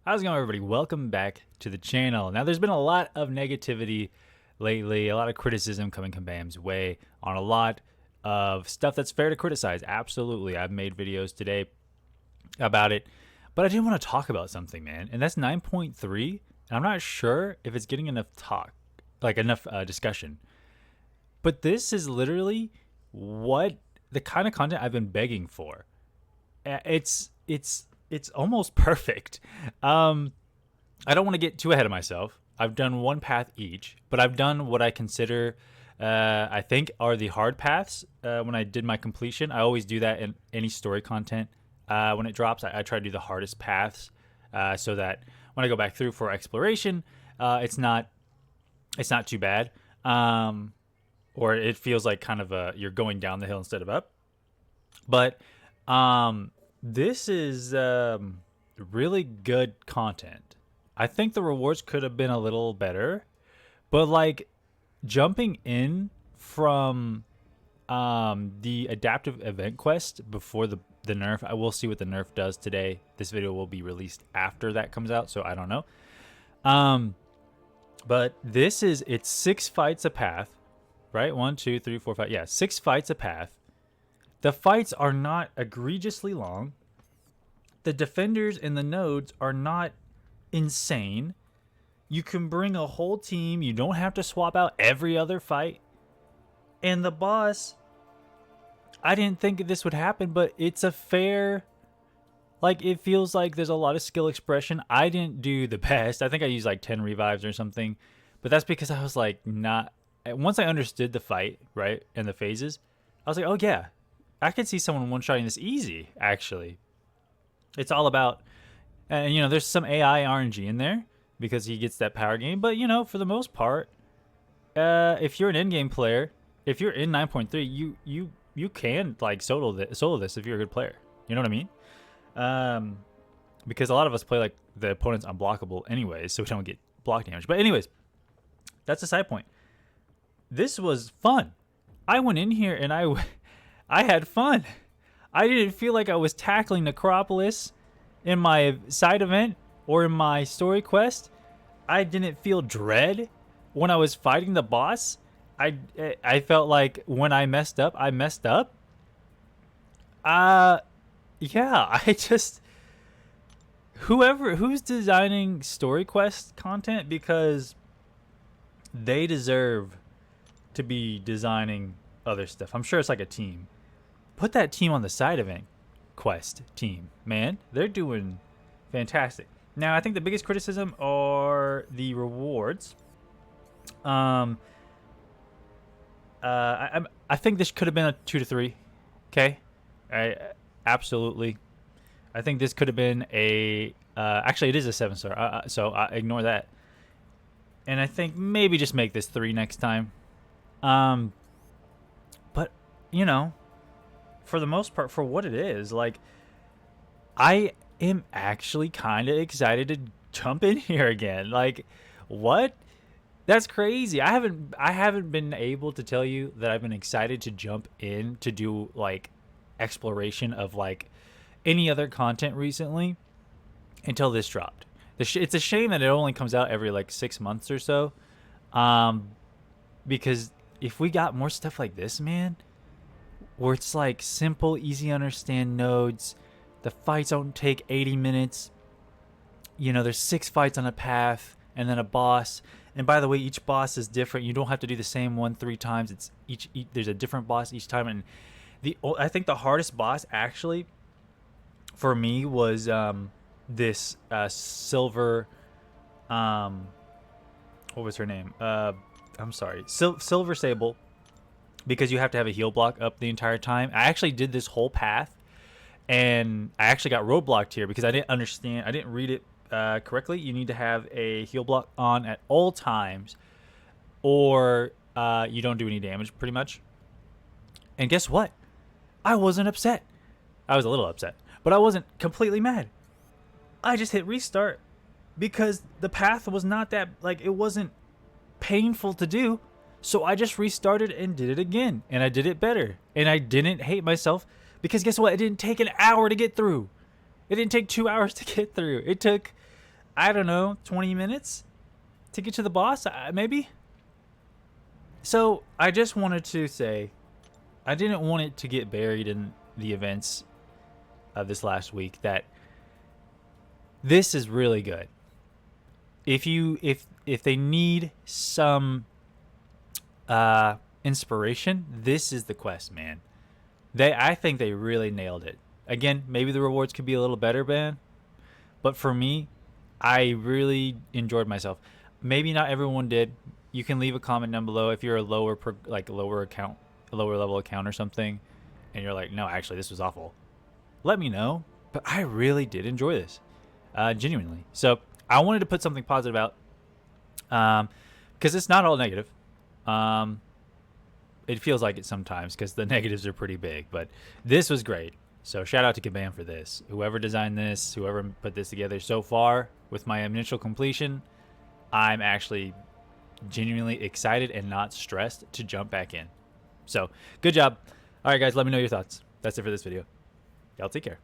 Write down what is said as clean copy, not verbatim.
How's it going, everybody? Welcome back to the channel. Now, there's been a lot of negativity lately, a lot of criticism coming Kabam's way on a lot of stuff that's fair to criticize. Absolutely. I've made videos today about it, but I did want to talk about something, man, and that's 9.3, and I'm not sure if it's getting enough talk, like enough discussion. But this is literally what the kind of content I've been begging for. It's almost perfect. I don't want to get too ahead of myself. I've done one path each, but I've done what I consider, I think, are the hard paths. When I did my completion, I always do that in any story content. When it drops, I try to do the hardest paths, so that when I go back through for exploration, it's not too bad. Or it feels like kind of you're going down the hill instead of up. But this is really good content. I think the rewards could have been a little better, but like jumping in from the adaptive event quest before the nerf, I will see what the nerf does today. This video will be released after that comes out, so I don't know. But it's 6 fights a path, right? 1, 2, 3, 4, 5. Yeah, 6 fights a path. The fights are not egregiously long. The defenders and the nodes are not insane. You can bring a whole team. You don't have to swap out every other fight. And the boss, I didn't think this would happen, but it's a fair, like, it feels like there's a lot of skill expression. I didn't do the best. I think I used like 10 revives or something, but that's because I was like once I understood the fight, right, and the phases, I was like, oh yeah, I could see someone one-shotting this easy, actually. It's all about, and you know, there's some AI RNG in there because he gets that power gain. But you know, for the most part, if you're an in-game player, if you're in 9.3, you can like solo this if you're a good player. You know what I mean? Because a lot of us play like the opponent's unblockable anyways, so we don't get block damage. But anyways, that's a side point. This was fun. I went in here and I had fun. I didn't feel like I was tackling Necropolis in my side event or in my story quest. I didn't feel dread when I was fighting the boss. I felt like when I messed up, I messed up. Yeah, who's designing story quest content, because they deserve to be designing other stuff. I'm sure it's like a team. Put that team on the side event quest team, man. They're doing fantastic. Now, I think the biggest criticism are the rewards. I think this could have been a 2 to 3. Okay, absolutely. I think this could have been a. Actually, it is a 7-star. So I ignore that. And I think maybe just make this 3 next time. But you know, for the most part, for what it is, like, I am actually kind of excited to jump in here again. Like, what? That's crazy. I haven't been able to tell you that I've been excited to jump in to do like exploration of like any other content recently until this dropped. It's a shame that it only comes out every like 6 months or so. Because if we got more stuff like this, man, where it's like simple, easy to understand nodes, the fights don't take 80 minutes. You know, there's 6 fights on a path and then a boss. And by the way, each boss is different. You don't have to do the same one 3 times. It's there's a different boss each time. And I think the hardest boss actually for me was this silver. What was her name? I'm sorry, Silver Sable. Because you have to have a heal block up the entire time. I actually did this whole path, and I actually got roadblocked here because I didn't understand. I didn't read it correctly. You need to have a heal block on at all times, or you don't do any damage, pretty much. And guess what? I wasn't upset. I was a little upset, but I wasn't completely mad. I just hit restart because the path was not that, like, it wasn't painful to do. So I just restarted and did it again, and I did it better, and I didn't hate myself because guess what? It didn't take an hour to get through. It didn't take 2 hours to get through. It took I don't know, 20 minutes to get to the boss, maybe. So I just wanted to say, I didn't want it to get buried in the events of this last week, that this is really good. If they need some inspiration, this is the quest, man. I think they really nailed it. Again, maybe the rewards could be a little better, man, but for me, I really enjoyed myself. Maybe not everyone did. You can leave a comment down below if you're a lower level account or something, and you're like, no, actually, this was awful. Let me know. But I really did enjoy this, genuinely. So I wanted to put something positive out, because it's not all negative. It feels like it sometimes because the negatives are pretty big, but this was great. So shout out to Kabam for this. Whoever designed this, whoever put this together so far with my initial completion, I'm actually genuinely excited and not stressed to jump back in. So good job. All right, guys, let me know your thoughts. That's it for this video. Y'all take care.